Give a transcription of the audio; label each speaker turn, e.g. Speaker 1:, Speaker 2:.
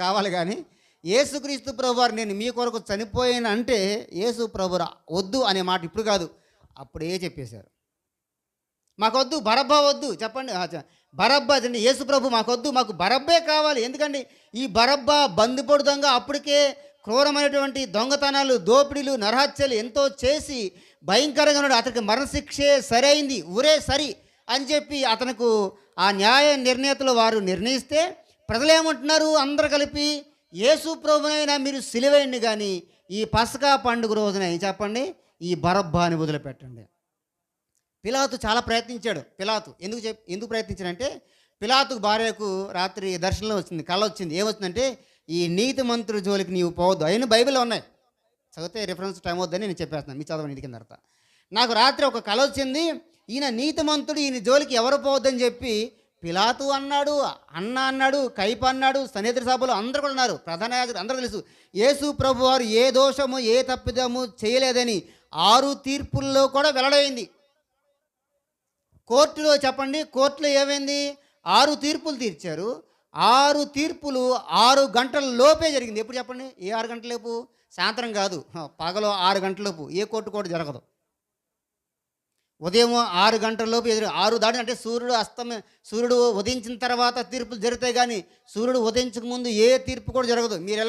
Speaker 1: కావాలి కానీ యేసుక్రీస్తు ప్రభువారు నేను మీ కొరకు చనిపోయాను అంటే యేసు ప్రభురా వద్దు అనే మాట ఇప్పుడు కాదు, అప్పుడే చెప్పేశారు. మాకొద్దు, బరబ్బా వద్దు. చెప్పండి, బరబ్బా అండి, యేసు ప్రభు మాకొద్దు, మాకు బరబ్బే కావాలి. ఎందుకండి ఈ బరబ్బా బందిపోటు దొంగ అప్పటికే క్రూరమైనటువంటి దొంగతనాలు, దోపిడీలు, నరహత్యలు ఎంతో చేసి భయంకరంగా ఉన్నాడు. అతనికి మరణశిక్షే సరైంది, ఊరే సరి అని చెప్పి అతనికి ఆ న్యాయ నిర్ణేతలు వారు నిర్ణయిస్తే ప్రజలు ఏమంటున్నారు? అందరు కలిపి యేసు ప్రభునైనా మీరు సిలువేయండి, కానీ ఈ పసకా పండుగ రోజున చెప్పండి ఈ బరబ్బాని వదిలిపెట్టండి. పిలాతు చాలా ప్రయత్నించాడు. పిలాతు ఎందుకు ప్రయత్నించాడంటే, పిలాతుకు భార్యకు రాత్రి దర్శనంలో వచ్చింది, కళ వచ్చింది. ఏమొచ్చిందంటే, ఈ నీతిమంతుడి జోలికి నీవు పోవద్దు. అయిన బైబిల్లో ఉన్నాయి, చదివితే రిఫరెన్స్ టైం వద్దని నేను చెప్పేస్తున్నాను, మీ చదవండి ఇంటికి తర్వాత. నాకు రాత్రి ఒక కళ వచ్చింది, ఈయన నీతిమంతుడు, ఈయన జోలికి ఎవరు పోవద్దని చెప్పి పిలాతు అన్నాడు, అన్నాడు, కైప అన్నాడు, సన్నిహిత సభలు అందరూ కూడా ఉన్నారు, ప్రధాన యాజకులు అందరూ తెలుసు. యేసు ప్రభు వారు ఏ దోషము ఏ తప్పిదము చేయలేదని 6 తీర్పుల్లో కూడా వెల్లడైంది. కోర్టులో చెప్పండి, కోర్టులో ఏమైంది? 6 తీర్పులు తీర్చారు. 6 తీర్పులు 6 గంటల లోపే జరిగింది. ఎప్పుడు చెప్పండి? ఏ 6 గంటల లోపు? సాయంత్రం కాదు, పగలో 6 గంటల లోపు. ఏ కోర్టు కూడా జరగదు. ఉదయం 6 గంటల లోపు 6 దాటి అంటే సూర్యుడు ఉదయించిన తర్వాత తీర్పులు జరుగుతాయి, కానీ సూర్యుడు ఉదయించక ముందు ఏ తీర్పు కూడా జరగదు. మీరు